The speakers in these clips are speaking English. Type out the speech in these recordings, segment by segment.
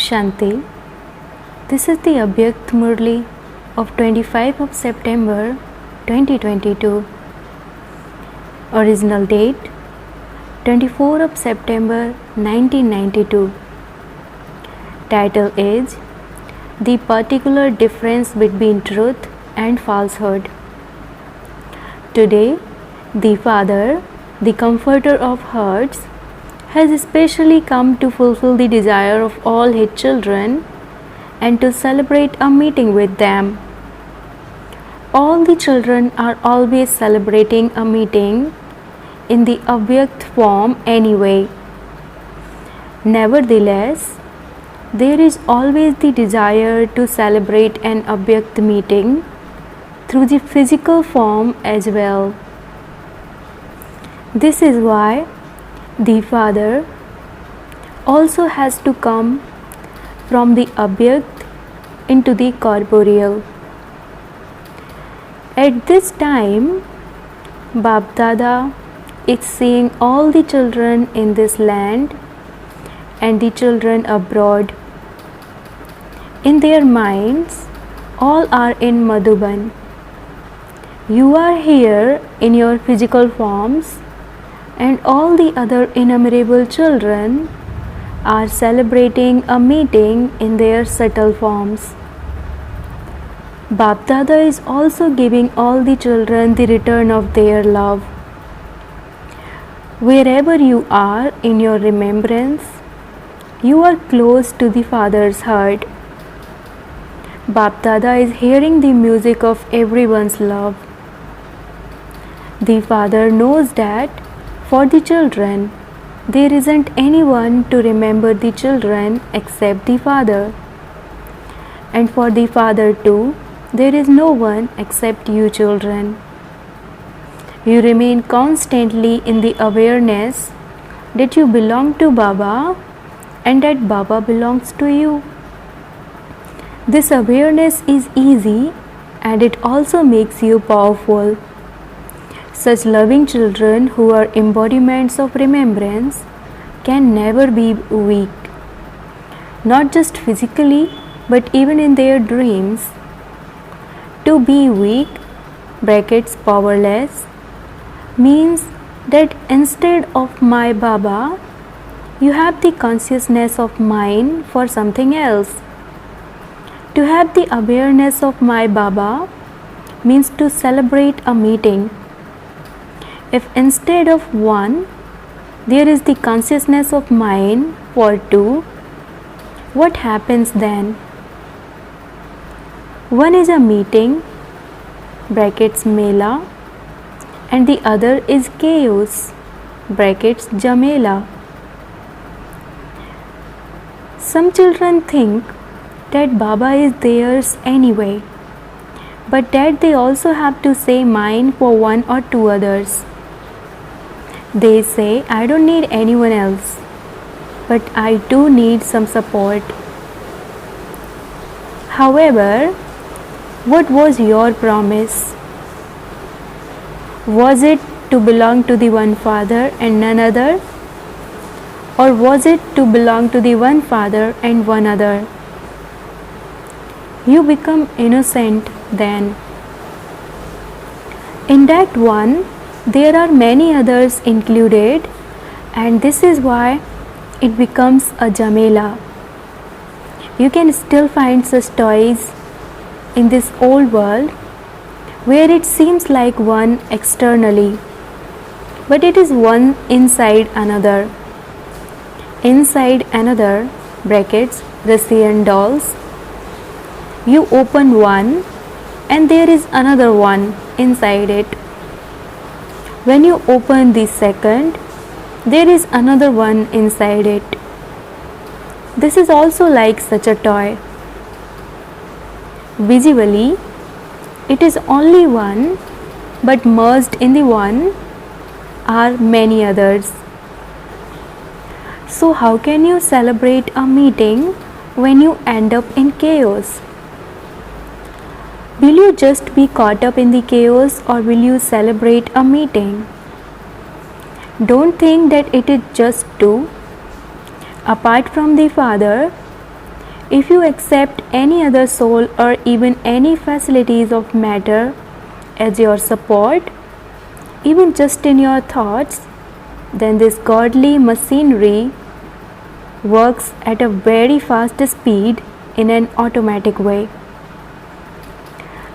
Shanti. This is the Abhyakt Murli of 25 of September 2022. Original date 24 of September 1992. Title is The Particular Difference Between Truth and Falsehood. Today, the Father, the Comforter of Hearts, has especially come to fulfill the desire of all His children and to celebrate a meeting with them. All the children are always celebrating a meeting in the Abhyakt form anyway. Nevertheless, there is always the desire to celebrate an Abhyakt meeting through the physical form as well. This is why the Father also has to come from the Abhyakt into the corporeal. At this time, Bap Dada is seeing all the children in this land and the children abroad. In their minds, all are in Madhuban. You are here in your physical forms, and all the other innumerable children are celebrating a meeting in their subtle forms. Bap Dada is also giving all the children the return of their love. Wherever you are in your remembrance, you are close to the Father's heart. Bap Dada is hearing the music of everyone's love. The Father knows that for the children, there isn't anyone to remember the children except the Father. And for the Father too, there is no one except you children. You remain constantly in the awareness that you belong to Baba and that Baba belongs to you. This awareness is easy and it also makes you powerful. Such loving children who are embodiments of remembrance can never be weak. Not just physically, but even in their dreams. To be weak, brackets powerless, means that instead of my Baba, you have the consciousness of mine for something else. To have the awareness of my Baba means to celebrate a meeting. If instead of one, there is the consciousness of mine for two, what happens then? One is a meeting, brackets Mela, and the other is chaos, brackets Jamela. Some children think that Baba is theirs anyway, but that they also have to say mine for one or two others. They say, I don't need anyone else, but I do need some support. However, what was your promise? Was it to belong to the one Father and none other? Or was it to belong to the one Father and one other? You become innocent then. In that one, there are many others included, and this is why it becomes a Jamela. You can still find such toys in this old world where it seems like one externally, but it is one inside another. Inside another, brackets, Russian dolls. You open one and there is another one inside it. When you open the second, there is another one inside it. This is also like such a toy. Visually, it is only one, but merged in the one are many others. So how can you celebrate a meeting when you end up in chaos? Will you just be caught up in the chaos or will you celebrate a meeting? Don't think that it is just two. Apart from the Father, If you accept any other soul or even any facilities of matter as your support, even just in your thoughts, then this godly machinery works at a very fast speed in an automatic way.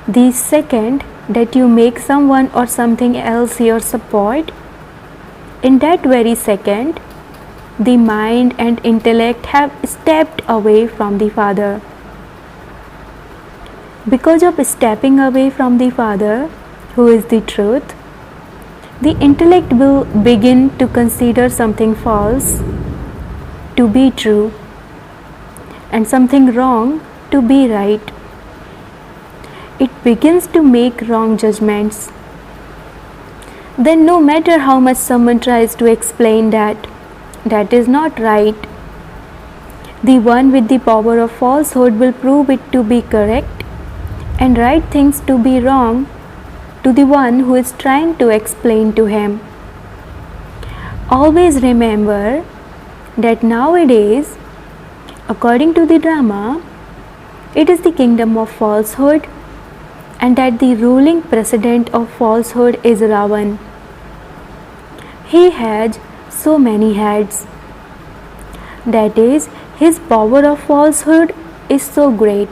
The second that you make someone or something else your support, in that very second, the mind and intellect have stepped away from the Father. Because of stepping away from the Father, who is the truth, the intellect will begin to consider something false to be true and something wrong to be right. It begins to make wrong judgments. Then no matter how much someone tries to explain that is not right, the one with the power of falsehood will prove it to be correct and right things to be wrong to the one who is trying to explain to him. Always remember that nowadays, according to the drama, it is the kingdom of falsehood, and that the ruling president of falsehood is Ravan. He has so many heads. That is, his power of falsehood is so great.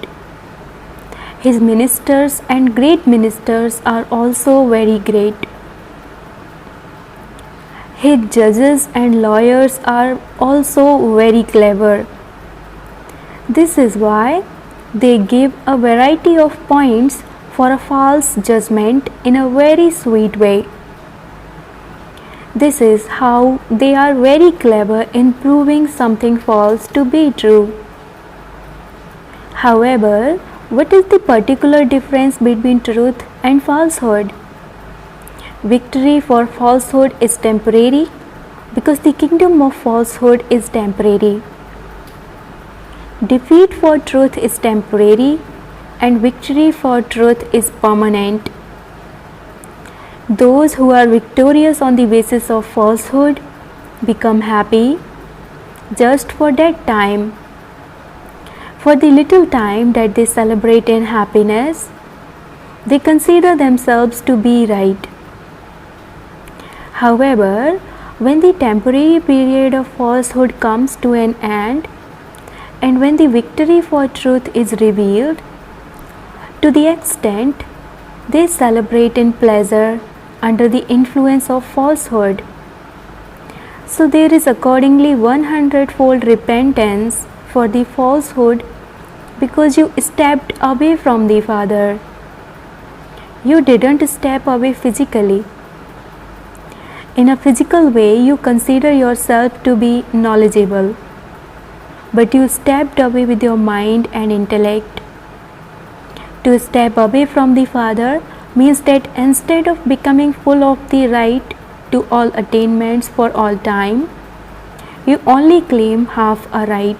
His ministers and great ministers are also very great. His judges and lawyers are also very clever. This is why they give a variety of points for a false judgment in a very sweet way. This is how they are very clever in proving something false to be true. However, what is the particular difference between truth and falsehood? Victory for falsehood is temporary because the kingdom of falsehood is temporary. Defeat for truth is temporary and victory for truth is permanent. Those who are victorious on the basis of falsehood become happy just for that time. For the little time that they celebrate in happiness, they consider themselves to be right. However, when the temporary period of falsehood comes to an end, and when the victory for truth is revealed, to the extent they celebrate in pleasure under the influence of falsehood, so there is accordingly 100-fold repentance for the falsehood because you stepped away from the Father. You didn't step away physically. In a physical way, you consider yourself to be knowledgeable, but you stepped away with your mind and intellect. To step away from the Father means that instead of becoming full of the right to all attainments for all time, you only claim half a right.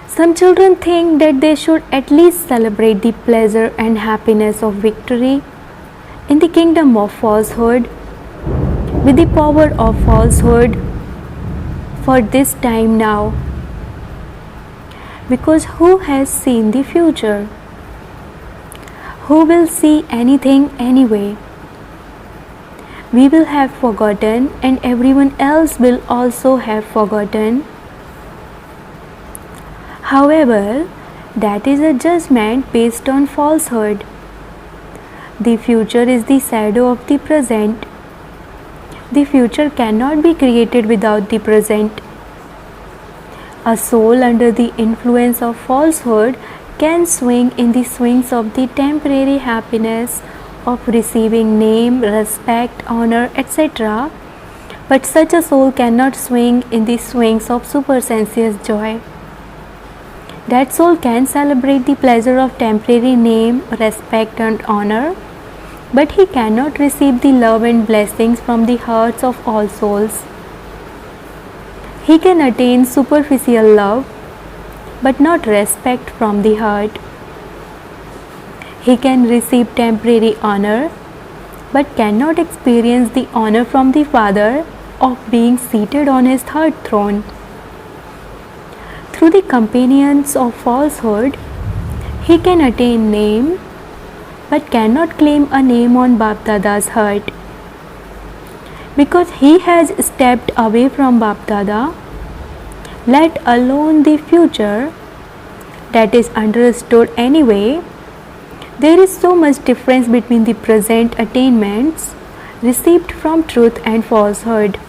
Some children think that they should at least celebrate the pleasure and happiness of victory in the kingdom of falsehood with the power of falsehood for this time now. Because who has seen the future? Who will see anything anyway? We will have forgotten, and everyone else will also have forgotten. However, that is a judgment based on falsehood. The future is the shadow of the present. The future cannot be created without the present. A soul under the influence of falsehood can swing in the swings of the temporary happiness of receiving name, respect, honor, etc. But such a soul cannot swing in the swings of supersensuous joy. That soul can celebrate the pleasure of temporary name, respect, and honor, but he cannot receive the love and blessings from the hearts of all souls. He can attain superficial love, but not respect from the heart. He can receive temporary honor, but cannot experience the honor from the Father of being seated on his third throne. Through the companions of falsehood, he can attain name but cannot claim a name on Bap Dada's heart. Because he has stepped away from Bap Dada, let alone the future that is understood anyway, there is so much difference between the present attainments received from truth and falsehood.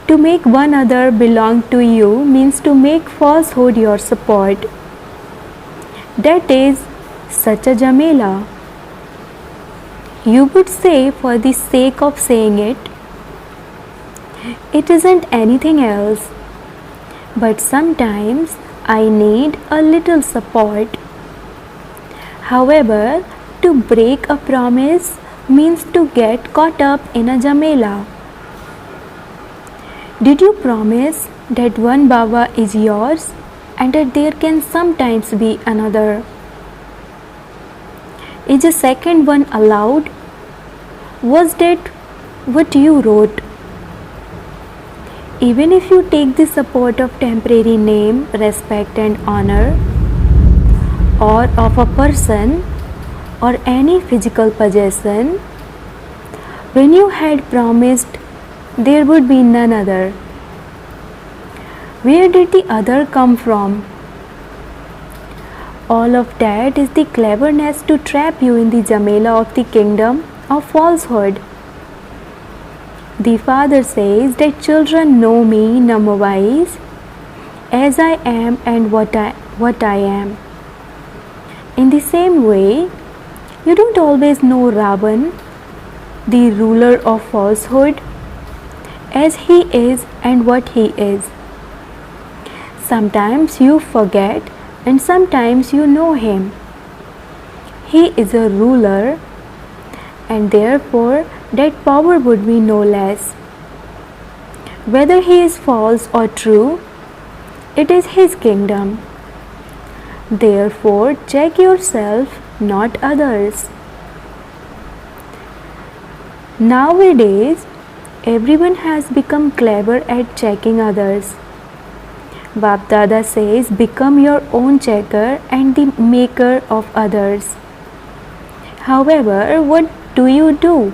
To make one other belong to you means to make falsehood your support. That is such a jamela. You would say for the sake of saying it, it isn't anything else. But sometimes I need a little support. However, to break a promise means to get caught up in a jamela. Did you promise that one Baba is yours and that there can sometimes be another? Is a second one allowed? Was that what you wrote? Even if you take the support of temporary name, respect and honor, or of a person or any physical possession, when you had promised there would be none other, where did the other come from? All of that is the cleverness to trap you in the jamela of the kingdom of falsehood. The Father says that children know me number-wise as I am and what I am. In the same way, you don't always know Ravan, the ruler of falsehood, as he is and what he is. Sometimes you forget and sometimes you know him. He is a ruler and therefore that power would be no less. Whether he is false or true, it is his kingdom. Therefore, check yourself, not others. Nowadays, everyone has become clever at checking others. Bap Dada says, become your own checker and the maker of others. However, what do?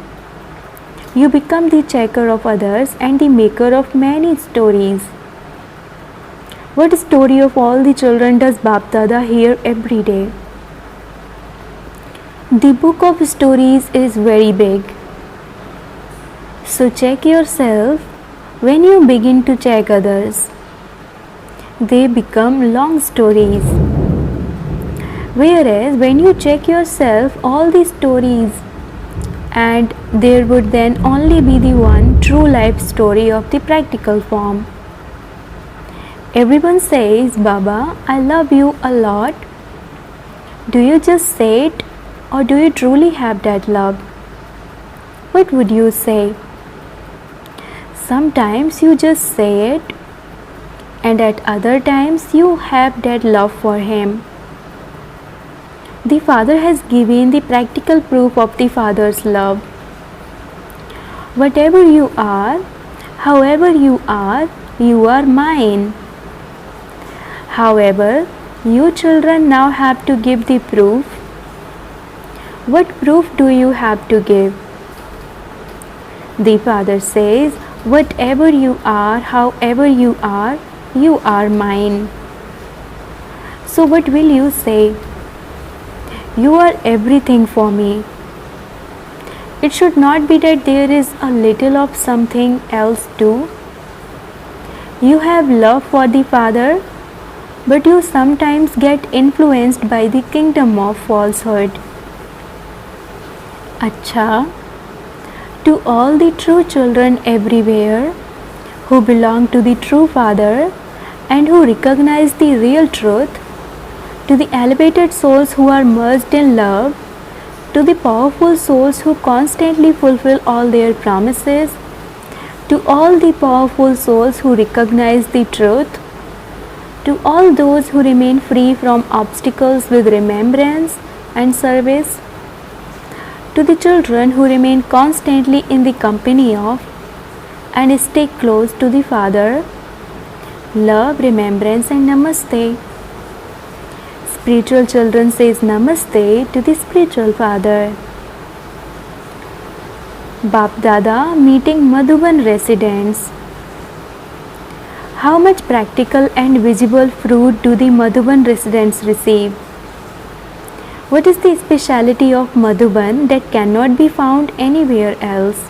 You become the checker of others and the maker of many stories. What story of all the children does Bap Dada hear every day? The book of stories is very big. So check yourself when you begin to check others. They become long stories. Whereas when you check yourself, all the stories, and there would then only be the one true life story of the practical form. Everyone says, Baba, I love you a lot. Do you just say it or do you truly have that love? What would you say? Sometimes you just say it, and at other times you have that love for him. The Father has given the practical proof of the Father's love. Whatever you are, however you are mine. However, you children now have to give the proof. What proof do you have to give? The Father says, whatever you are, however you are mine. So what will you say? You are everything for me. It should not be that there is a little of something else too. You have love for the Father, but you sometimes get influenced by the kingdom of falsehood. Acha, to all the true children everywhere who belong to the true Father and who recognize the real truth, to the elevated souls who are merged in love, to the powerful souls who constantly fulfill all their promises, to all the powerful souls who recognize the truth, to all those who remain free from obstacles with remembrance and service, to the children who remain constantly in the company of and stay close to the Father, love, remembrance and namaste. Spiritual children says namaste to the spiritual father. Bap Dada meeting Madhuban residents. How much practical and visible fruit do the Madhuban residents receive? What is the speciality of Madhuban that cannot be found anywhere else?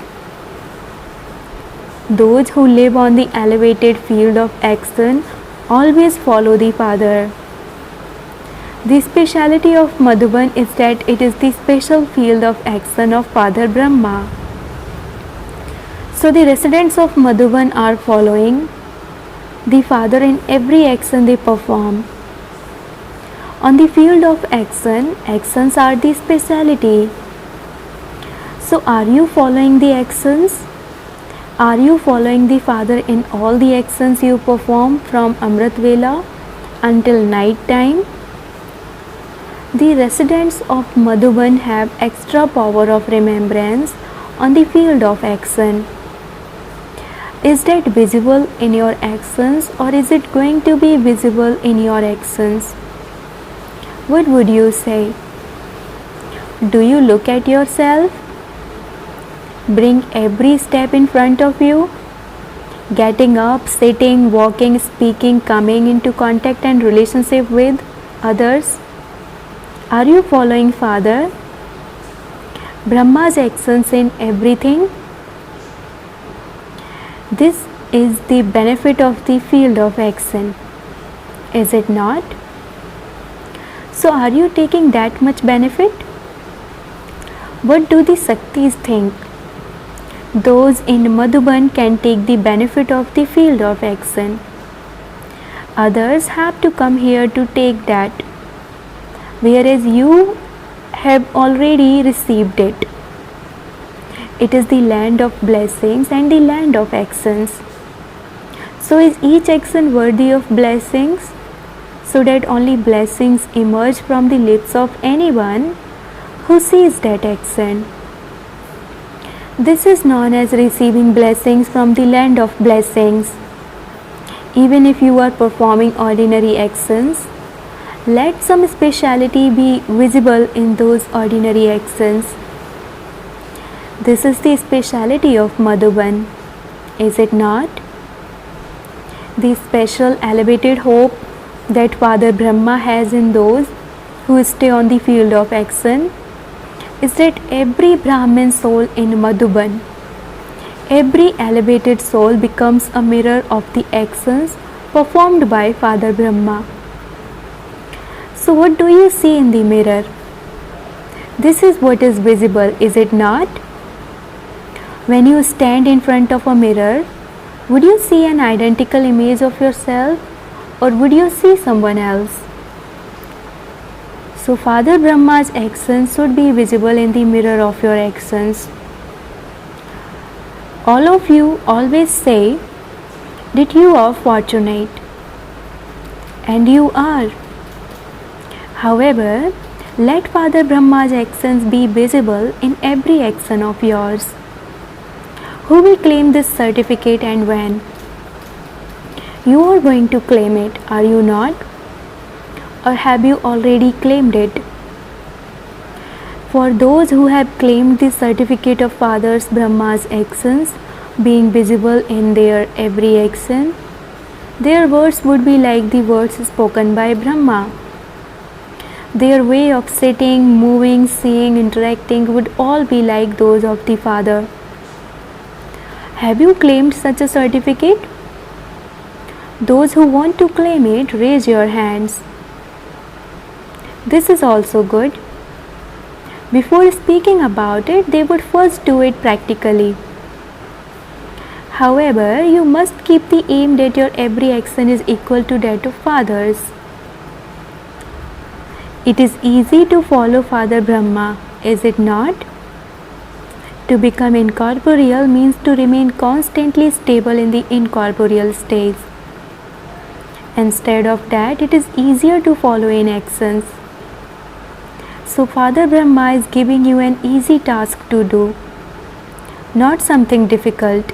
Those who live on the elevated field of action always follow the Father. The speciality of Madhuban is that it is the special field of action of Father Brahma. So the residents of Madhuban are following the Father in every action they perform. On the field of action, actions are the speciality. So are you following the actions? Are you following the Father in all the actions you perform from Amrit Vela until night time? The residents of Madhuban have extra power of remembrance on the field of action. Is that visible in your actions, or is it going to be visible in your actions? What would you say? Do you look at yourself? Bring every step in front of you, getting up, sitting, walking, speaking, coming into contact and relationship with others. Are you following Father? Brahma's actions in everything? This is the benefit of the field of action, is it not? So are you taking that much benefit? What do the Shaktis think? Those in Madhuban can take the benefit of the field of action. Others have to come here to take that, whereas you have already received it. It is the land of blessings and the land of actions. So is each action worthy of blessings, so that only blessings emerge from the lips of anyone who sees that action. This is known as receiving blessings from the land of blessings. Even if you are performing ordinary actions, let some speciality be visible in those ordinary actions. This is the speciality of Madhuban, is it not? The special elevated hope that Father Brahma has in those who stay on the field of action is that every Brahmin soul in Madhuban, every elevated soul becomes a mirror of the actions performed by Father Brahma. So what do you see in the mirror? This is what is visible, is it not? When you stand in front of a mirror, would you see an identical image of yourself, or would you see someone else? So Father Brahma's actions should be visible in the mirror of your actions. All of you always say that you are fortunate, and you are. However, let Father Brahma's actions be visible in every action of yours. Who will claim this certificate and when? You are going to claim it, are you not? Or have you already claimed it? For those who have claimed the certificate of Father Brahma's actions being visible in their every action, their words would be like the words spoken by Brahma. Their way of sitting, moving, seeing, interacting would all be like those of the Father. Have you claimed such a certificate? Those who want to claim it, raise your hands. This is also good. Before speaking about it, they would first do it practically. However, you must keep the aim that your every action is equal to that of Father's. It is easy to follow Father Brahma, is it not? To become incorporeal means to remain constantly stable in the incorporeal stage. Instead of that, it is easier to follow in actions. So Father Brahma is giving you an easy task to do, not something difficult.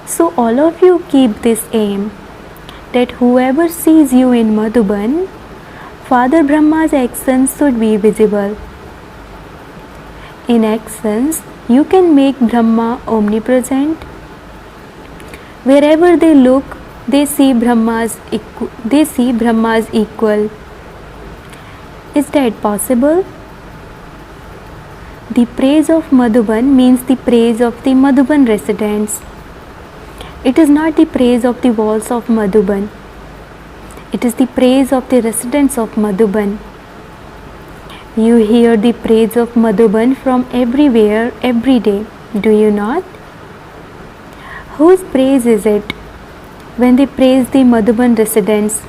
So all of you keep this aim. that whoever sees you in Madhuban, Father Brahma's actions should be visible. In actions, you can make Brahma omnipresent. Wherever they look, they see Brahma's equal. Is that possible? The praise of Madhuban means the praise of the Madhuban residents. It is not the praise of the walls of Madhuban. It is the praise of the residents of Madhuban. You hear the praise of Madhuban from everywhere, every day, do you not? Whose praise is it when they praise the Madhuban residents?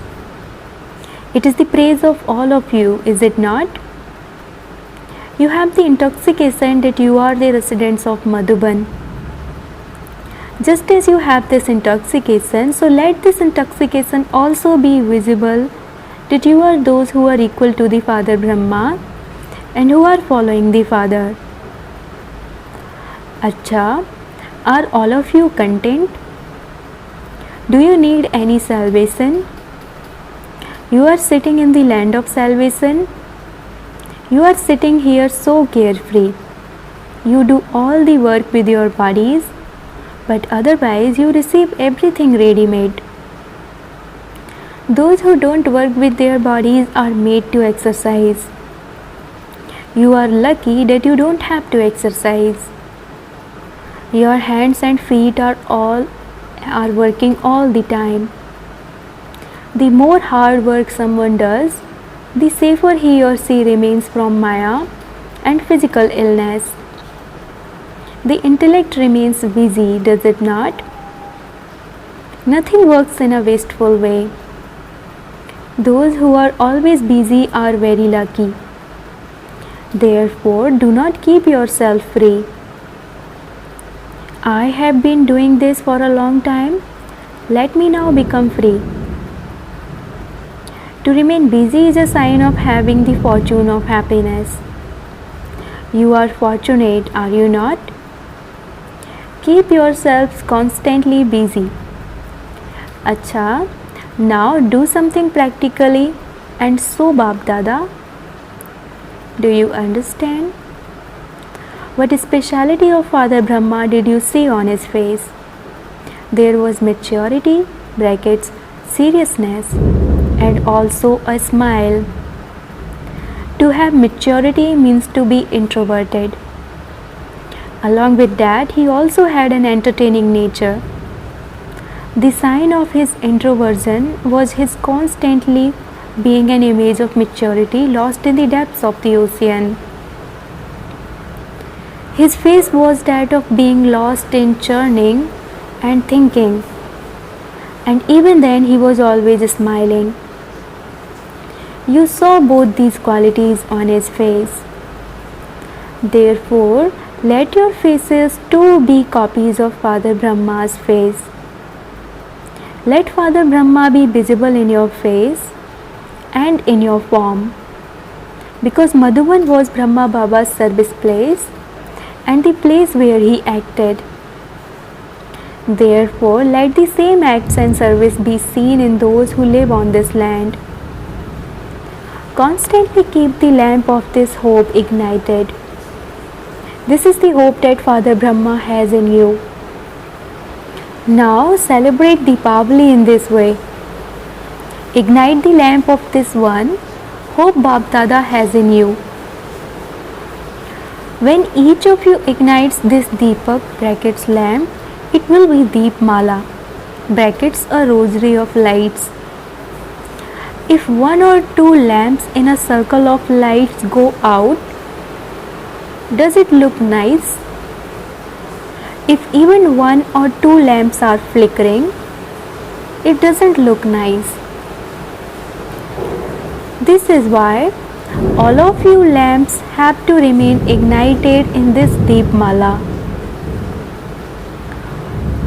It is the praise of all of you, is it not? You have the intoxication that you are the residents of Madhuban. Just as you have this intoxication, so let this intoxication also be visible that you are those who are equal to the Father Brahma and who are following the Father. Acha, are all of you content? Do you need any salvation? You are sitting in the land of salvation. You are sitting here so carefree. You do all the work with your bodies, but otherwise you receive everything ready-made. Those who don't work with their bodies are made to exercise. You are lucky that you don't have to exercise. Your hands and feet are working all the time. The more hard work someone does, the safer he or she remains from Maya and physical illness. The intellect remains busy, does it not? Nothing works in a wasteful way. Those who are always busy are very lucky. Therefore, do not keep yourself free. I have been doing this for a long time. Let me now become free. To remain busy is a sign of having the fortune of happiness. You are fortunate, are you not? Keep yourselves constantly busy. Acha, now do something practically and so Bap Dada. Do you understand? What speciality of Father Brahma did you see on his face? There was maturity, brackets, seriousness, and also a smile. To have maturity means to be introverted. Along with that, he also had an entertaining nature. The sign of his introversion was his constantly being an image of maturity lost in the depths of the ocean. His face was that of being lost in churning and thinking, and even then he was always smiling. You saw both these qualities on his face. Therefore, let your faces too be copies of Father Brahma's face. Let Father Brahma be visible in your face and in your form, because Madhuban was Brahma Baba's service place and the place where he acted. Therefore, let the same acts and service be seen in those who live on this land. Constantly keep the lamp of this hope ignited. This is the hope that Father Brahma has in you. Now celebrate Deepavali in this way. Ignite the lamp of this one hope Bap Dada has in you. When each of you ignites this Deepak brackets lamp, it will be Deep Mala brackets a rosary of lights. If one or two lamps in a circle of lights go out, does it look nice? If even one or two lamps are flickering, it doesn't look nice. This is why all of you lamps have to remain ignited in this Deep Mala.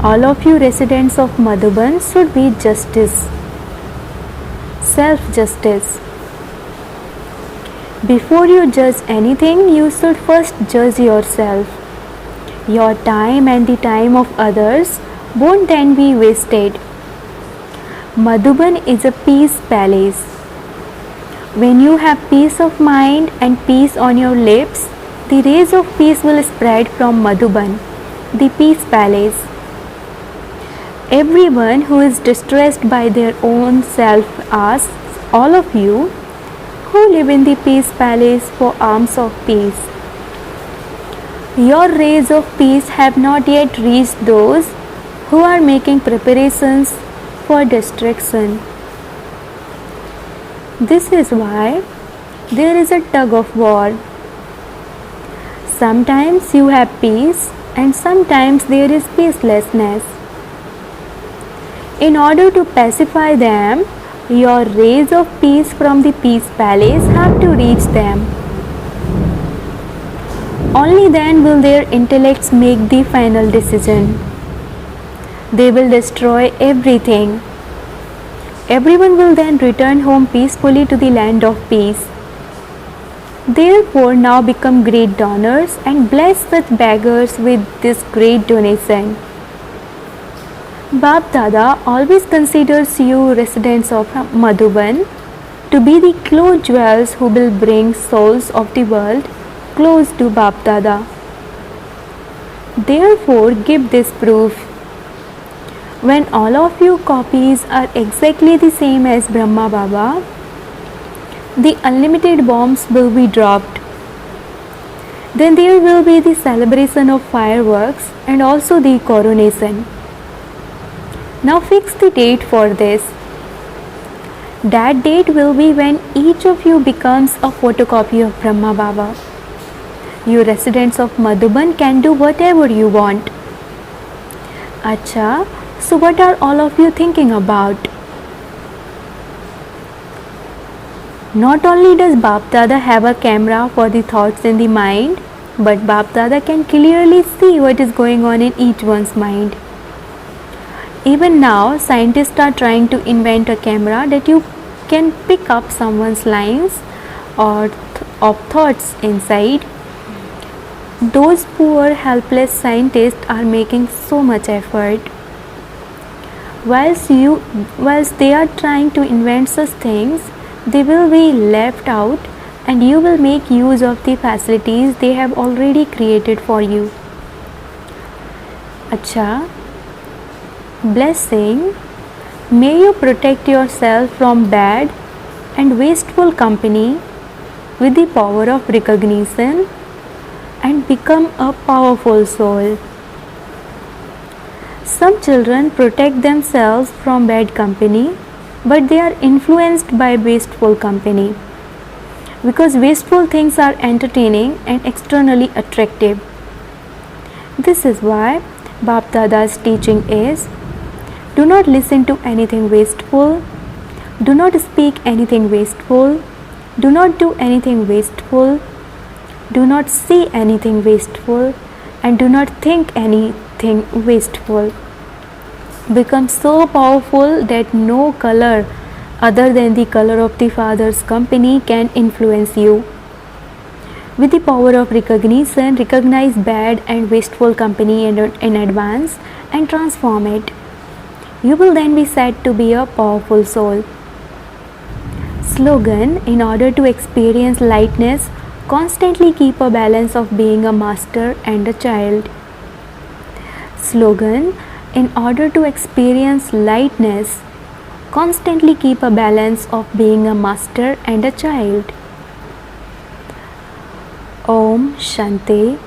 All of you residents of Madhuban should be justice, self-justice. Before you judge anything, you should first judge yourself. Your time and the time of others won't then be wasted. Madhuban is a peace palace. When you have peace of mind and peace on your lips, the rays of peace will spread from Madhuban, the peace palace. Everyone who is distressed by their own self asks all of you who live in the peace palace for alms of peace. Your rays of peace have not yet reached those who are making preparations for destruction. This is why there is a tug of war. Sometimes you have peace and sometimes there is peacelessness. In order to pacify them, your rays of peace from the peace palace have to reach them. Only then will their intellects make the final decision. They will destroy everything. Everyone will then return home peacefully to the land of peace. Therefore, now become great donors and bless such beggars with this great donation. Bap Dada always considers you residents of Madhuban to be the close jewels who will bring souls of the world close to Bap Dada. Therefore, give this proof. When all of you copies are exactly the same as Brahma Baba, the unlimited bombs will be dropped. Then there will be the celebration of fireworks and also the coronation. Now fix the date for this. That date will be when each of you becomes a photocopy of Brahma Baba. You residents of Madhuban can do whatever you want. Acha, so what are all of you thinking about? Not only does Bap Dada have a camera for the thoughts in the mind, but Bap Dada can clearly see what is going on in each one's mind. Even now, scientists are trying to invent a camera that you can pick up someone's lines or of thoughts inside. Those poor helpless scientists are making so much effort. Whilst they are trying to invent such things, they will be left out and you will make use of the facilities they have already created for you. Acha, blessing, may you protect yourself from bad and wasteful company with the power of recognition and become a powerful soul. Some children protect themselves from bad company, but they are influenced by wasteful company because wasteful things are entertaining and externally attractive. This is why Bap Dada's teaching is: do not listen to anything wasteful, do not speak anything wasteful, do not do anything wasteful, do not see anything wasteful, and do not think anything wasteful. Become so powerful that no color other than the color of the Father's company can influence you. With the power of recognition, recognize bad and wasteful company in advance and transform it. You will then be said to be a powerful soul. Slogan: in order to experience lightness, constantly keep a balance of being a master and a child. Slogan: in order to experience lightness, constantly keep a balance of being a master and a child. Om Shanti.